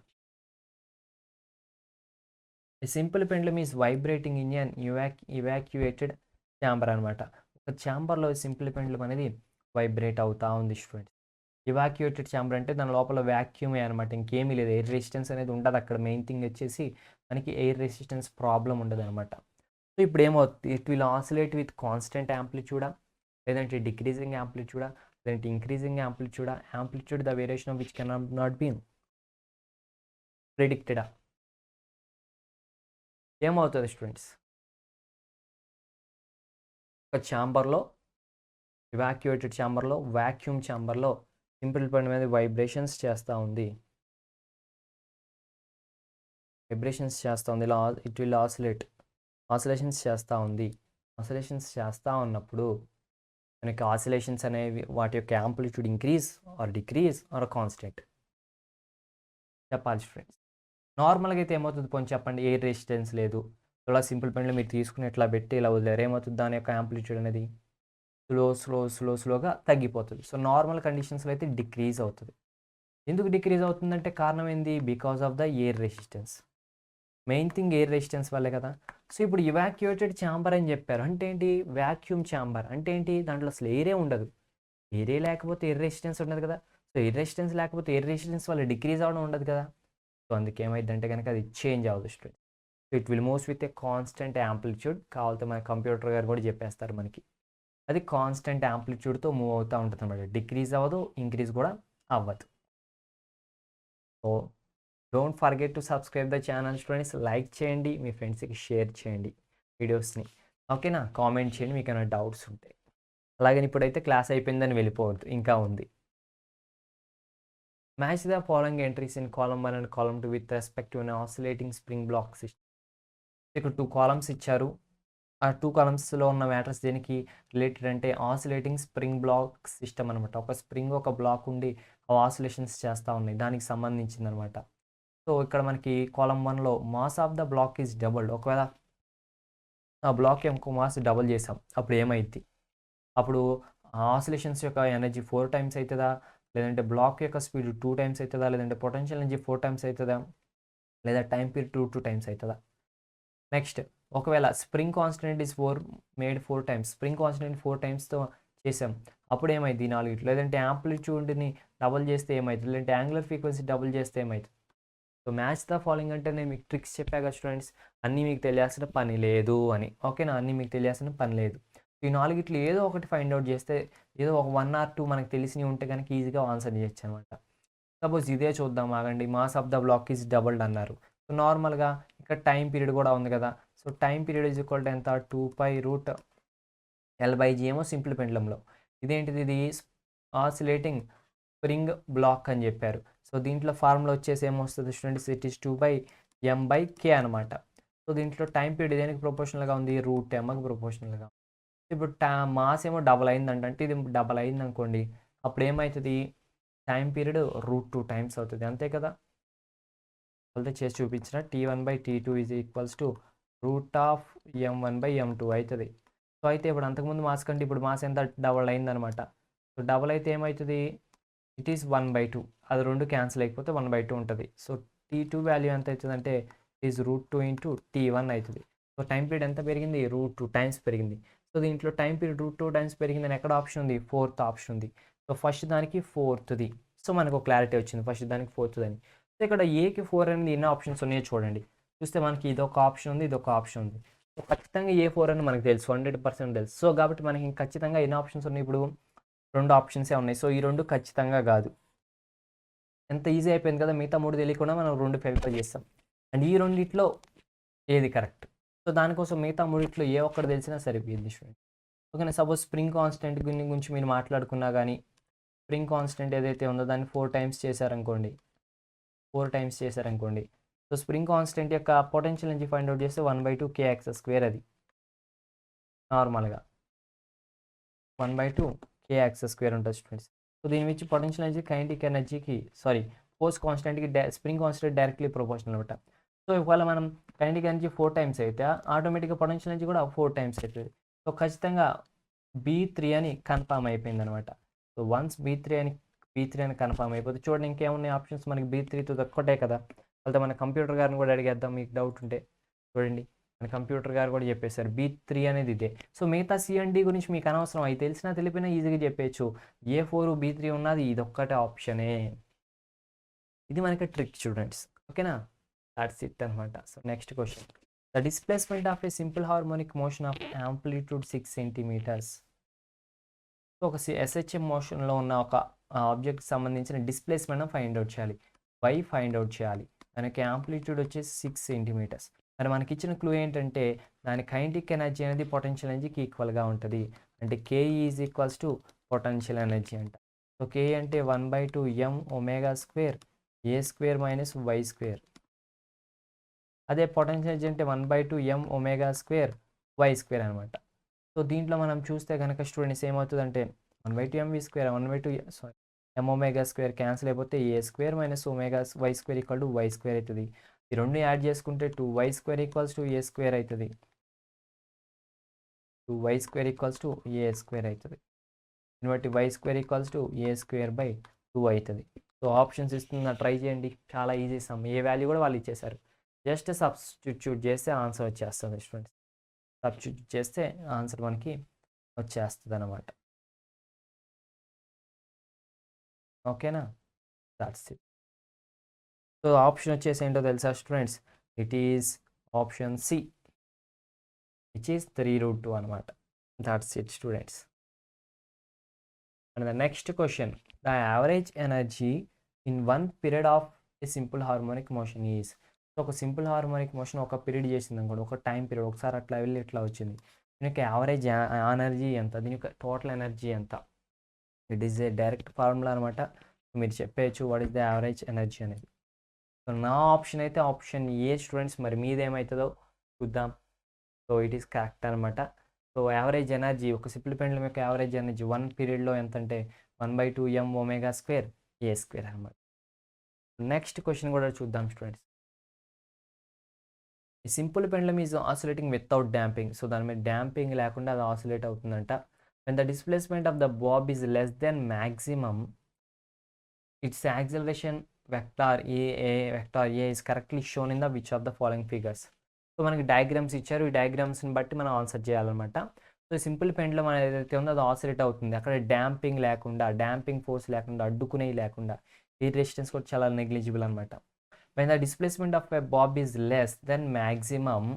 Simple pendulum is vibrating in an evacuated chamber అనమాట. ఒక ఛాంబర్లో సింపుల్ పెండ్లమ్ అనేది వైబ్రేట్ అవుతా ఉంది స్టూడెంట్స్. ఇవాక్యుయేటెడ్ ఛాంబర్ అంటే దాని లోపల వ్యాక్యూమే అనమాట, ఇంకేమీ లేదు. ఎయిర్ రెసిస్టెన్స్ అనేది ఉండదు అక్కడ. మెయిన్ థింగ్ వచ్చేసి మనకి ఎయిర్ రెసిస్టెన్స్ ప్రాబ్లం ఉండదు అనమాట. సో ఇప్పుడు ఏమవుతుంది? It will oscillate with constant యాంప్లిట్యూడా, లేదంటే డిక్రీజింగ్ యాంప్లిట్యూడా, లేదంటే increasing amplitude the variation of which can not be ప్రిడిక్టెడా? ఏమవుతుంది స్టూడెంట్స్? ఒక ఛాంబర్లో, ఇవాక్యుయేటెడ్ ఛాంబర్లో, వ్యాక్యూమ్ ఛాంబర్లో సింపుల్ పెండ్లమ్ మీద వైబ్రేషన్స్ చేస్తూ ఉంది. ఇలా ఇట్ విల్ ఆసిలేషన్స్ చేస్తూ ఉంది. ఆసిలేషన్స్ చేస్తూ ఉన్నప్పుడు మనకి ఆసిలేషన్స్ అనేవి వాటి యొక్క amplitude increase or decrease or constant చెప్పాలి స్టూడెంట్స్. నార్మల్గా అయితే ఏమవుతుంది కొంచెం చెప్పండి? ఎయిర్ రెసిస్టెన్స్ లేదు, ఇలా సింపుల్ పెండ్లమ్ మీరు తీసుకుని ఇట్లా పెట్టి ఇలా వదిలేరు, ఏమవుతుంది? దాని యొక్క యాంప్లిట్యూడ్ అనేది స్లోగా తగ్గిపోతుంది. సో నార్మల్ కండిషన్స్లో అయితే డిక్రీజ్ అవుతుంది. ఎందుకు డిక్రీజ్ అవుతుందంటే కారణం ఏంది? Because of the air resistance. Main thing air resistance వల్లే కదా. సో ఇప్పుడు ఇవాక్యుయేటెడ్ ఛాంబర్ అని చెప్పారు అంటే ఏంటి, వ్యాక్యూమ్ ఛాంబర్ అంటే ఏంటి, దాంట్లో అసలు ఎయిరే ఉండదు. ఎయిరే లేకపోతే ఎయిర్ రెసిస్టెన్స్ ఉండదు కదా. సో ఎయిర్ రెసిస్టెన్స్ లేకపోతే ఎయిర్ రెసిస్టెన్స్ వల్ల డిక్రీజ్ అవ్వడం ఉండదు కదా. సో అందుకే ఏమైందంటే కనుక అది చేంజ్ అవ్వదు student. So it will moves with a constant amplitude. కావాలంటే మన కంప్యూటర్ గారు కూడా చెప్పేస్తారు మనకి. అది కాన్స్టెంట్ యాంప్లిట్యూడ్తో మూవ్ అవుతూ ఉంటుంది అనమాట. డిక్రీజ్ అవ్వదు, ఇంక్రీజ్ కూడా అవ్వదు. So don't forget to subscribe the channel students. Like చేయండి, మీ ఫ్రెండ్స్కి షేర్ చేయండి వీడియోస్ని, ఓకేనా. కామెంట్ చేయండి మీకు ఏమైనా డౌట్స్ ఉంటాయి. అలాగే ఇప్పుడైతే క్లాస్ అయిపోయిందని వెళ్ళిపోవద్దు, ఇంకా ఉంది. Match the following entries in column 1 and column 2 with respect to an oscillating spring black system. ఇక్కడ 2 కాలమ్స్ ఇచ్చారు. ఆ 2 కాలమ్స్లో ఉన్న మ్యాటర్స్ దేనికి రిలేటెడ్ అంటే ఆసిలేటింగ్ స్ప్రింగ్ బ్లాక్ సిస్టమ్ అనమాట. ఒక స్ప్రింగ్ ఒక బ్లాక్ ఉండి ఆసిలేషన్స్ చేస్తూ ఉన్నాయి, దానికి సంబంధించింది అనమాట. సో ఇక్కడ మనకి కాలమ్ 1లో mass of the block is doubled. ఒకవేళ ఆ బ్లాక్ యొక్క మాస్ డబుల్ చేసాం అప్పుడు ఏమైంది, అప్పుడు ఆసిలేషన్స్ యొక్క ఎనర్జీ 4 టైమ్స్ అవుతుందా, లేదంటే బ్లాక్ యొక్క స్పీడ్ 2 టైమ్స్ అవుతుందా, లేదంటే పొటెన్షియల్ ఎనర్జీ 4 టైమ్స్ అవుతుందా, లేదా టైం పీరియడ్ 2 టైమ్స్ అవుతుందా. నెక్స్ట్ ఒకవేళ spring constant is 4 times, spring constant 4 టైమ్స్తో చేసాం అప్పుడు ఏమైంది 4, లేదంటే యాంప్లిట్యూడ్ని డబుల్ చేస్తే ఏమవుతుంది, లేదంటే యాంగులర్ ఫ్రీక్వెన్సీ డబుల్ చేస్తే ఏమవుతుంది. సో మ్యాచ్ ద ఫాలోయింగ్ అంటే నేను మీకు ట్రిక్స్ చెప్పాక స్టూడెంట్స్, అన్నీ మీకు తెలియాల్సిన పని లేదు అని, ఓకేనా. అన్నీ మీకు తెలియాల్సిన పని లేదు. ఈ 4 ఏదో ఒకటి ఫైండ్ అవుట్ చేస్తే, ఏదో ఒక 1 or 2 మనకు తెలిసినవి ఉంటే కనుక ఈజీగా ఆన్సర్ చేయొచ్చు అనమాట. సపోజ్ ఇదే చూద్దాం ఆగండి. Mass of the block is doubled అన్నారు. సో నార్మల్గా ఇక్కడ టైం పీరియడ్ కూడా ఉంది కదా. So time period is equal to ఎంత, 2π√L/G ఏమో సింపుల్ పెండ్లంలో. ఇదేంటిది, ఇది ఆసిలేటింగ్ స్ప్రింగ్ బ్లాక్ అని చెప్పారు. సో దీంట్లో ఫార్ములా వచ్చేసి ఏమొస్తుంది స్టూడెంట్స్, ఇట్ ఈస్ 2/m/k అనమాట. సో దీంట్లో టైం పీరియడ్ దేనికి ప్రొపోర్షనల్గా ఉంది, √mకి ప్రొపోర్షనల్గా. ఇప్పుడు మాస్ ఏమో డబల్ అయిందంట, అంటే ఇది డబల్ అయింది అనుకోండి, అప్పుడు ఏమవుతుంది, టైం పీరియడ్ √2 టైమ్స్ అవుతుంది, అంతే కదా. వాళ్ళతో చేసి చూపించిన T1/T2 is equals to √m1/m2 అవుతుంది. సో అయితే ఇప్పుడు అంతకుముందు మాస్ కంటే ఇప్పుడు మాస్ ఎంత డబల్ అయిందనమాట. సో డబల్ అయితే ఏమవుతుంది, ఇట్ ఈస్ 1/2. అది 2 క్యాన్సిల్ అయిపోతే 1/2 ఉంటుంది. సో T2 వాల్యూ ఎంత అవుతుంది అంటే ఈజ్ √2 ఇంటూ T1 అవుతుంది. సో టైం పీరియడ్ ఎంత పెరిగింది, √2 టైమ్స్ పెరిగింది. సో దీంట్లో టైం పీరియడ్ √2 టైమ్స్ పెరిగిందని ఎక్కడ ఆప్షన్ ఉంది, 4th ఆప్షన్ ఉంది. సో ఫస్ట్ దానికి 4th. సో మనకు క్లారిటీ వచ్చింది ఫస్ట్ దానికి 4th అని. సో ఇక్కడ ఏకి 4 అనేది ఎన్ని ఆప్షన్స్ ఉన్నాయో చూడండి. చూస్తే మనకి ఇదొక ఆప్షన్ ఉంది, ఇదొక ఆప్షన్ ఉంది. సో ఖచ్చితంగా A4 అని మనకు తెలుసు, 100% తెలుసు. సో కాబట్టి మనకి ఖచ్చితంగా ఎన్ని ఆప్షన్స్ ఉన్నాయి, ఇప్పుడు 2 ఆప్షన్సే ఉన్నాయి. సో ఈ 2 ఖచ్చితంగా కాదు. ఎంత ఈజీ అయిపోయింది కదా, మిగతా 3 తెలియకుండా మనం 2 వెరిఫై చేస్తాం. అండ్ ఈ రెండిట్లో ఏది కరెక్ట్. సో దానికోసం మిగతా 3 ఏ ఒక్కటి తెలిసినా సరిపోయింది స్టూడెంట్, ఓకేనా. సపోజ్ స్ప్రింగ్ కాన్స్టెంట్ గురించి మీరు మాట్లాడుకున్నా కానీ, స్ప్రింగ్ కాన్స్టెంట్ ఏదైతే ఉందో దాన్ని 4 టైమ్స్ చేశారనుకోండి, 4 టైమ్స్ చేశారనుకోండి. సో స్ప్రింగ్ కాన్స్టెంట్ యొక్క పొటెన్షియల్ నుంచి ఫైండ్ అవుట్ చేస్తే 1/2kx², అది నార్మల్గా 1/2kx² ఉంటుంది స్టూడెంట్స్. సో దీని నుంచి పొటెన్షియల్ ఎనర్జీ కైనెటిక్ ఎనర్జీకి ఫోర్స్ కాన్స్టెంట్కి స్ప్రింగ్ కాన్స్టెంట్ డైరెక్ట్లీ ప్రొపోర్షనల్ అనమాట. సో ఒకవేళ మనం కైనెటిక్ ఎనర్జీ 4 టైమ్స్ అయితే ఆటోమేటిక్గా పొటెన్షియల్ ఎనర్జీ కూడా 4 టైమ్స్ అవుతుంది. సో ఖచ్చితంగా B3 అని కన్ఫామ్ అయిపోయింది అనమాట. సో వన్స్ B3 అని కన్ఫామ్ అయిపోతుంది. చూడండి ఇంకేమున్నాయి ఆప్షన్స్ మనకి, B3తో ఒక్కటే కదా. అయితే మన కంప్యూటర్ గారిని కూడా అడిగేద్దాం మీకు డౌట్ ఉంటే. చూడండి మన కంప్యూటర్ గారు కూడా చెప్పేశారు B3 అనేది ఇదే. సో మిగతా C&D గురించి మీకు అనవసరం, అవి తెలిసినా తెలిపినా ఈజీగా చెప్పేయచ్చు. A4 B3 ఉన్నది ఇదొక్కటే ఆప్షనే. ఇది మనకి ట్రిక్ స్టూడెంట్స్, ఓకేనా. దాట్స్ ఇట్ అనమాట. So next question, the displacement of a simple harmonic motion of amplitude 6 centimeters. So ఒక SHM మోషన్లో ఉన్న ఒక ఆబ్జెక్ట్ సంబంధించిన డిస్ప్లేస్మెంట్ ఫైండ్ అవుట్ చేయాలి, ఫైండ్ అవుట్ చేయాలి. దానికి యాంప్లిట్యూడ్ వచ్చేసి 6 centimeters. మరి మనకి ఇచ్చిన క్లూ ఏంటంటే దాని కైనెటిక్ ఎనర్జీ అనేది పొటెన్షియల్ ఎనర్జీకి ఈక్వల్గా ఉంటుంది. అంటే K is equals to potential energy అంట. సో K అంటే 1/2m² A² - Y². అదే పొటెన్షియల్ ఎనర్జీ అంటే 1/2m² Y² అనమాట. సో దీంట్లో మనం చూస్తే కనుక స్టూడెంట్స్ ఏమవుతుందంటే 1/2mv², m² క్యాన్సిల్ అయిపోతే A² - Y² = Y² అవుతుంది. ఈ రెండు యాడ్ చేసుకుంటే 2y² = A² అవుతుంది. 2y² = A² అవుతుంది. కాబట్టి y² = A²/2 అవుతుంది. సో ఆప్షన్స్ ఇస్తున్నా ట్రై చేయండి, చాలా ఈజీ సమ్. ఏ వాల్యూ కూడా వాళ్ళు ఇచ్చేసారు, జస్ట్ సబ్స్టిట్యూట్ చేస్తే ఆన్సర్ వచ్చేస్తుంది స్టూడెంట్స్. సబ్స్టిట్యూట్ చేస్తే ఆన్సర్ మనకి వచ్చేస్తుంది అనమాట. ఓకేనా, దాట్స్ ఇట్. సో ఆప్షన్ వచ్చేసి ఏంటో తెలుసా students, it is option C, which is 3√2 అనమాట. That's it students. And the next question, the average energy in 1 period of a simple harmonic motion is. So ఒక simple harmonic motion ఒక period చేసింది అనుకోండి, ఒక time period, ఒకసారి అట్లా వెళ్ళి ఇట్లా వచ్చింది. దీనికి యావరేజ్ ఎనర్జీ ఎంత, దీనికి టోటల్ ఎనర్జీ ఎంత? It is a direct formula అనమాట. మీరు చెప్పేయచ్చు what is the average energy అనేది. సో నా ఆప్షన్ అయితే ఆప్షన్ ఏ స్టూడెంట్స్. మరి మీదేమవుతుందో చూద్దాం. సో ఇట్ ఈస్ కరెక్ట్ అనమాట. సో యావరేజ్ ఎనర్జీ, ఒక సింపుల్ పెండ్లం యొక్క యావరేజ్ ఎనర్జీ 1 పీరియడ్లో ఎంత అంటే 1/2 m⍵²a² అనమాట. నెక్స్ట్ క్వశ్చన్ కూడా చూద్దాం స్టూడెంట్స్. ఈ simple pendulum is oscillating without damping. So దాని మీద డ్యాంపింగ్ లేకుండా అది ఆసిలేట్ అవుతుందంట. When the displacement of the bob is less than maximum, its acceleration vector a is correctly shown in the which of the following figures. So మనకి diagrams ఇచ్చారు, ఈ డయాగ్రామ్స్ని బట్టి మనం ఆన్సర్ చేయాలన్నమాట. సో సింపుల్ పెండ్లం అనేది ఏదైతే ఉందో అది ఆసిలేట్ అవుతుంది. అక్కడ డ్యాంపింగ్ లేకుండా, డ్యాంపింగ్ ఫోర్స్ లేకుండా, అడ్డుకునేవి లేకుండా, ఈ రెసిస్టెన్స్ కూడా చాలా నెగ్లిజిబుల్ అనమాట. When the displacement of a Bob is less than maximum,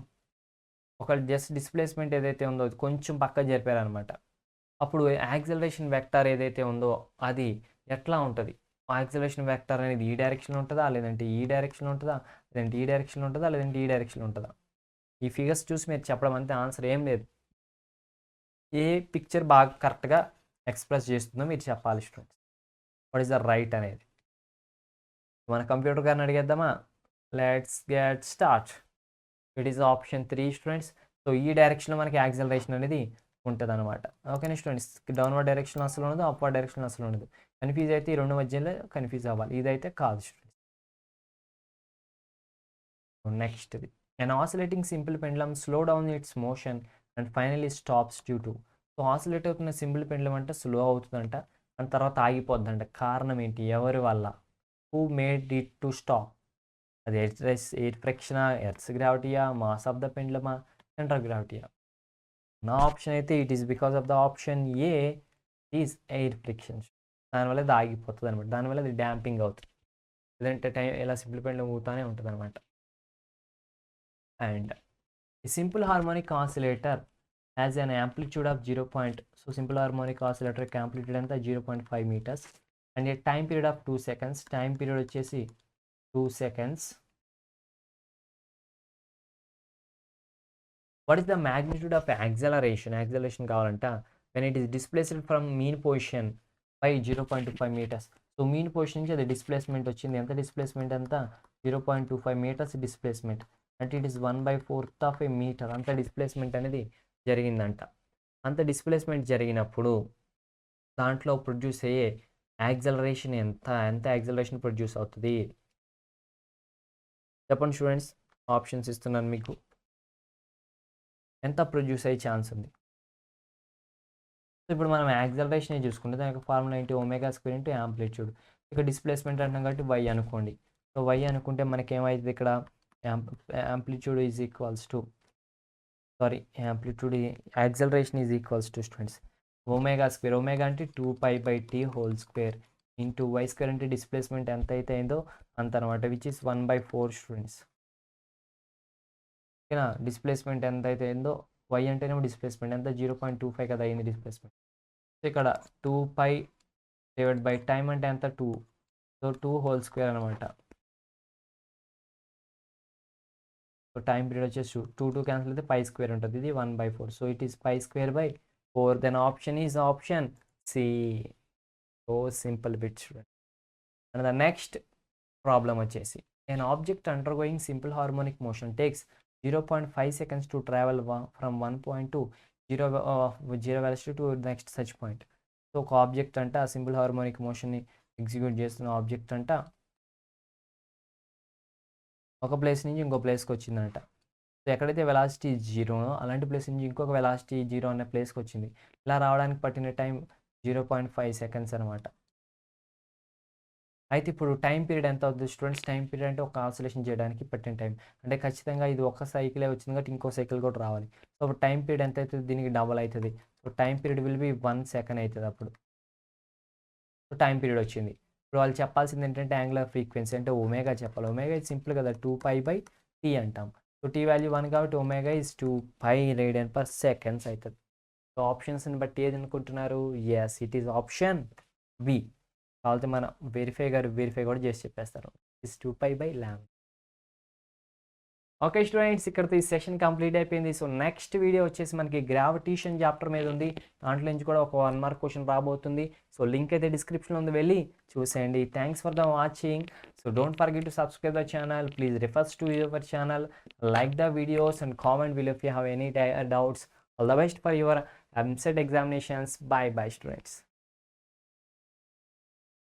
ఒక జస్ట్ డిస్ప్లేస్మెంట్ ఏదైతే ఉందో కొంచెం పక్క జరిపారనమాట. అప్పుడు యాక్సిలరేషన్ వెక్టార్ ఏదైతే ఉందో అది ఎట్లా ఉంటుంది? యాక్సిలరేషన్ వెక్టార్ అనేది ఈ డైరెక్షన్ ఉంటుందా, లేదంటే ఈ డైరెక్షన్ ఉంటుందా, లేదంటే ఈ డైరెక్షన్ ఉంటుందా, లేదంటే ఈ డైరెక్షన్ ఉంటుందా? ఈ ఫిగర్స్ చూసి మీరు చెప్పడం అంతే, ఆన్సర్ ఏం లేదు. ఏ పిక్చర్ బాగా కరెక్ట్గా ఎక్స్ప్రెస్ చేస్తుందో మీరు చెప్పాలి students. What is the right అనేది మన కంప్యూటర్ గారిని అడిగేద్దామా? Let's get start. It is option 3 students. So ఈ డైరెక్షన్లో మనకి యాక్సిలరేషన్ అనేది ఉంటుంది అనమాట. ఓకేనా స్టూడెంట్స్, డౌన్వర్డ్ డైరెక్షన్ అసలు ఉండదు, అప్వర్డ్ డైరెక్షన్ అసలు ఉండదు. కన్ఫ్యూజ్ అయితే ఈ రెండు మధ్యలో కన్ఫ్యూజ్ అవ్వాలి, ఇదైతే కాదు students. నెక్స్ట్ది, an oscillating simple pendulum slow down its motion and finally stops due to. So oscillate అవుతున్న సింపుల్ పెండ్లం అంటే స్లో అవుతుందంట, అండ్ తర్వాత ఆగిపోద్దంట. కారణం ఏంటి? ఎవరి వల్ల? Who made it to stop? అది ఎయిర్ ఫ్రిక్షనా, ఎర్త్స్ గ్రావిటీయా, మాస్ ఆఫ్ ద పెండ్లమా, సెంటర్ గ్రావిటీయా? నా ఆప్షన్ అయితే it is because of the option A, is air friction. దానివల్ల అది ఆగిపోతుంది అనమాట, దానివల్ల అది డ్యాంపింగ్ అవుతుంది. లేదంటే టైం ఇలా సింపుల్ పెండ్లం ఊగుతూనే ఉంటుంది అనమాట. అండ్ ఈ simple harmonic oscillator has an amplitude of 0. So simple harmonic oscillator యొక్క యాంప్లిట్యూడ్ అంతా 0.5 meters and a time period of 2 seconds. Time period వచ్చేసి 2 seconds. What is the magnitude of acceleration? Acceleration కావాలంట when it is displaced from mean position by 0.25 meters. So mean position నుంచి అది displacement వచ్చింది. ఎంత displacement? అంతా 0.25 meters displacement. అంటే it is 1/4 meter. అంత displacement అనేది జరిగిందంట. అంత డిస్ప్లేస్మెంట్ జరిగినప్పుడు దాంట్లో ప్రొడ్యూస్ అయ్యే యాక్సలరేషన్ ఎంత యాక్సలరేషన్ ప్రొడ్యూస్ అవుతుంది? చెప్పండి స్టూడెంట్స్, ఆప్షన్స్ ఇస్తున్నాను మీకు. ఎంత ప్రొడ్యూస్ అయ్యే ఛాన్స్ ఉంది? సో ఇప్పుడు మనం యాక్సలరేషన్ చూసుకుంటే దాని యొక్క ఫార్ములా ఏంటి? ω² ఇంటూ యాంప్లిట్యూడ్. ఇక్కడ డిస్ప్లేస్మెంట్ అంటాం కాబట్టి y అనుకోండి. సో y అనుకుంటే మనకి ఏమైతుంది? ఇక్కడ amplitude is equals to acceleration is equals to students ω². ω అంటే 2π/t² ఇంటూ y² అంటే డిస్ప్లేస్మెంట్ ఎంత అయితే అయిందో అంత అనమాట, విచ్ ఇస్ 1/4 స్టూడెంట్స్. ఓకేనా? డిస్ప్లేస్మెంట్ ఎంత అయితే అయిందో, y అంటేనేమో డిస్ప్లేస్మెంట్ ఎంత, 0.25 కదా అయింది డిస్ప్లేస్మెంట్. సో ఇక్కడ 2π/ టైం అంటే ఎంత, 2. సో 2² అనమాట. సో టైం పీరియడ్ వచ్చేసి 2 క్యాన్సిల్ అయితే π² ఉంటుంది, ఇది 1/4. So it is π²/4. Then option is option C. So simple bit student. And the next problem వచ్చేసి, an object undergoing simple harmonic motion takes 0.5 seconds to travel from 1 point to 0 velocity to next such point. So ఒక object అంట simple harmonic మోషన్ని execute చేస్తున్న object అంట ఒక place నుంచి ఇంకో ప్లేస్కి వచ్చిందంట. సో ఎక్కడైతే వెలాసిటీ 0 అలాంటి ప్లేస్ నుంచి ఇంకొక వెలాసిటీ 0 అనే ప్లేస్కి వచ్చింది. ఇలా రావడానికి పట్టిన టైం 0.5 seconds అనమాట. అయితే ఇప్పుడు టైం పీరియడ్ ఎంత అవుతుంది స్టూడెంట్స్? టైం పీరియడ్ అంటే ఒక ఆసిలేషన్ చేయడానికి పట్టిన టైం. అంటే ఖచ్చితంగా ఇది ఒక సైకిలే వచ్చింది కాబట్టి ఇంకో సైకిల్ కూడా రావాలి. సో అప్పుడు టైం పీరియడ్ ఎంత అవుతుంది? దీనికి డబల్ అవుతుంది. So time period will be 1 second అవుతుంది అప్పుడు. సో టైం పీరియడ్ వచ్చింది. ఇప్పుడు వాళ్ళు చెప్పాల్సింది ఏంటంటే యాంగులర్ ఫ్రీక్వెన్సీ అంటే ఒమేగా చెప్పాలి. ఒమేగా ఇది సింపుల్ కదా, 2π/t అంటాం. సో టీ వాల్యూ 1 కాబట్టి omega is 2π radian per seconds అవుతుంది. సో ఆప్షన్స్ని బట్టి ఏది అనుకుంటున్నారు? Yes, it is option B. కావాలంటే మన వెరిఫై కూడా చేసి చెప్పేస్తారు. ఇస్ 2π/λ. ఓకే స్టూడెంట్స్, ఇక్కడితో ఈ సెషన్ కంప్లీట్ అయిపోయింది. సో నెక్స్ట్ వీడియో వచ్చేసి మనకి గ్రావిటేషన్ చాప్టర్ మీద ఉంది. దాంట్లో నుంచి కూడా ఒక 1 మార్క్ క్వశ్చన్ రాబోతుంది. సో లింక్ అయితే డిస్క్రిప్షన్లో ఉంది, వెళ్ళి చూసేయండి. Thanks for the watching. So don't forget to subscribe the channel. Please refers to your channel, like the videos and comment below if you have any doubts. All the best for your EAMCET examinations. Bye bye students.